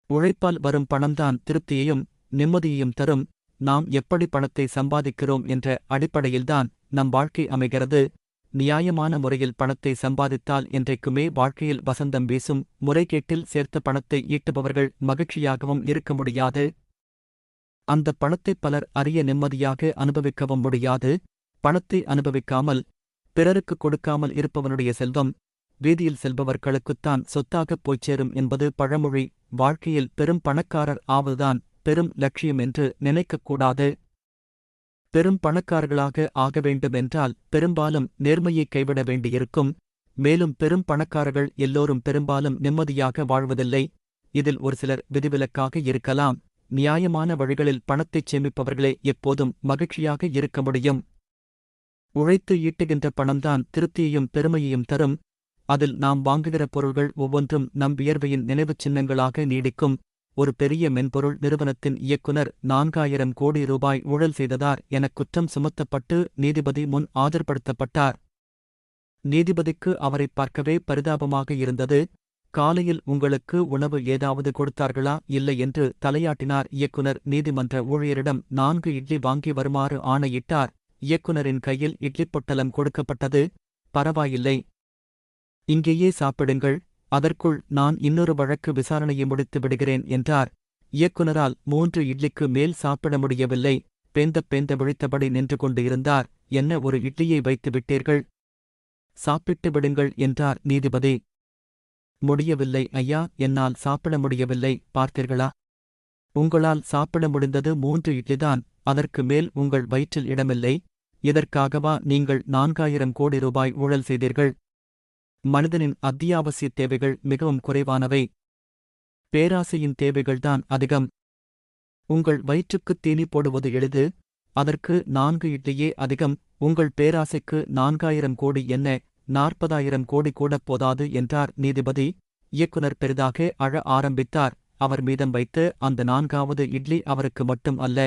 உழைப்பால் வரும் பணம்தான் திருப்தியையும் நிம்மதியையும் தரும். நாம் எப்படி பணத்தை சம்பாதிக்கிறோம் என்ற அடிப்படையில்தான் நம் வாழ்க்கை அமைகிறது. நியாயமான முறையில் பணத்தை சம்பாதித்தால் என்றைக்குமே வாழ்க்கையில் வசந்தம் வீசும். முறைகேட்டில் சேர்த்த பணத்தை ஈட்டுபவர்கள் மகிழ்ச்சியாகவும் இருக்க முடியாது. அந்த பணத்தை பலர் அறிய நிம்மதியாக அனுபவிக்கவும் முடியாது. பணத்தை அனுபவிக்காமல் பிறருக்கு கொடுக்காமல் இருப்பவனுடைய செல்வம் வீதியில் செல்பவர்களுக்குத்தான் சொத்தாகப் போய்ச் சேரும் என்பது பழமொழி. வாழ்க்கையில் பெரும் பணக்காரர் ஆவதுதான் பெரும் லட்சியம் என்று நினைக்கக்கூடாது. பெரும் பணக்காரர்களாக ஆக வேண்டுமென்றால் பெரும்பாலும் நேர்மையை கைவிட வேண்டியிருக்கும். மேலும் பெரும் பணக்காரர்கள் எல்லோரும் பெரும்பாலும் நிம்மதியாக வாழ்வதில்லை. இதில் ஒரு சிலர் விதிவிலக்காக இருக்கலாம். நியாயமான வழிகளில் பணத்தைச் சேமிப்பவர்களே எப்போதும் மகிழ்ச்சியாக இருக்க முடியும். உழைத்து ஈட்டுகின்ற பணம்தான் திருப்தியையும் பெருமையையும் தரும். அதில் நாம் வாங்குகிற பொருள்கள் ஒவ்வொன்றும் நம் வியர்வையின் நினைவுச் சின்னங்களாக நீடிக்கும். ஒரு பெரிய மென்பொருள் நிறுவனத்தின் இயக்குனர் 4000 கோடி ரூபாய் ஊழல் செய்ததார் என குற்றம் சுமத்தப்பட்டு நீதிபதி முன் ஆஜர்படுத்தப்பட்டார். நீதிபதிக்கு அவரை பார்க்கவே பரிதாபமாக இருந்தது. காலையில் உங்களுக்கு உணவு ஏதாவது கொடுத்தார்களா இல்லை என்று தலையாட்டினார் இயக்குனர். நீதிமன்ற ஊழியரிடம் 4 இட்லி வாங்கி வருமாறு ஆணையிட்டார். இயக்குனரின் கையில் இட்லி பொட்டலம் கொடுக்கப்பட்டது. பரவாயில்லை, இங்கேயே சாப்பிடுங்கள், அதற்குள் நான் இன்னொரு வழக்கு விசாரணையை முடித்து விடுகிறேன் என்றார். இயக்குனரால் 3 இட்லிக்கு மேல் சாப்பிட முடியவில்லை. பேந்த விழித்தபடி நின்று கொண்டு இருந்தார். என்ன, ஒரு இட்லியை வைத்து விட்டீர்கள், சாப்பிட்டு விடுங்கள் என்றார் நீதிபதி. முடியவில்லை ஐயா, என்னால் சாப்பிட முடியவில்லை. பார்த்தீர்களா, உங்களால் சாப்பிட முடிந்தது 3 இட்லிதான். அதற்கு மேல் உங்கள் வயிற்றில் இடமில்லை. இதற்காகவா நீங்கள் 4000 கோடி ரூபாய் ஊழல் செய்தீர்கள்? மனிதனின் அத்தியாவசிய தேவைகள் மிகவும் குறைவானவை. பேராசையின் தேவைகள்தான் அதிகம். உங்கள் வயிற்றுக்குத் தீனி போடுவது எளிது, அதற்கு 4 இட்லியே அதிகம். உங்கள் பேராசைக்கு 4000 கோடி என்ன, 40,000 கோடி கூடப் போதாது என்றார் நீதிபதி. இயக்குனர் பெரிதாக அழ ஆரம்பித்தார். அவர் மீதம் வைத்து அந்த 4வது இட்லி அவருக்கு மட்டும் அல்ல,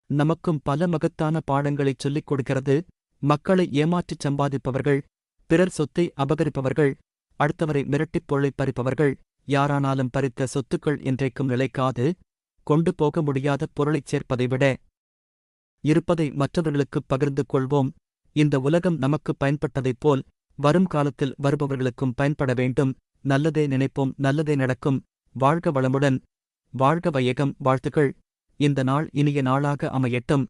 நமக்கும் பல மகத்தான பாடங்களைச் சொல்லிக் கொடுக்கிறது. மக்களை ஏமாற்றிச் சம்பாதிப்பவர்கள், பிறர் சொத்தை அபகரிப்பவர்கள், அடுத்தவரை மிரட்டிப் பொருளைப் பறிப்பவர்கள், யாரானாலும் பறித்த சொத்துக்கள் என்றைக்கும் நிலைக்காது. கொண்டு போக முடியாத பொருளைச் சேர்ப்பதை விட இருப்பதை மற்றவர்களுக்குப் பகிர்ந்து கொள்வோம். இந்த உலகம் நமக்குப் பயன்பட்டதைப் போல் வரும் காலத்தில் வருபவர்களுக்கும் பயன்பட வேண்டும். நல்லதே நினைப்போம், நல்லதே நடக்கும். வாழ்க வளமுடன், வாழ்க வையகம். வாழ்த்துக்கள். இந்த நாள் இனிய நாளாக அமையட்டும்.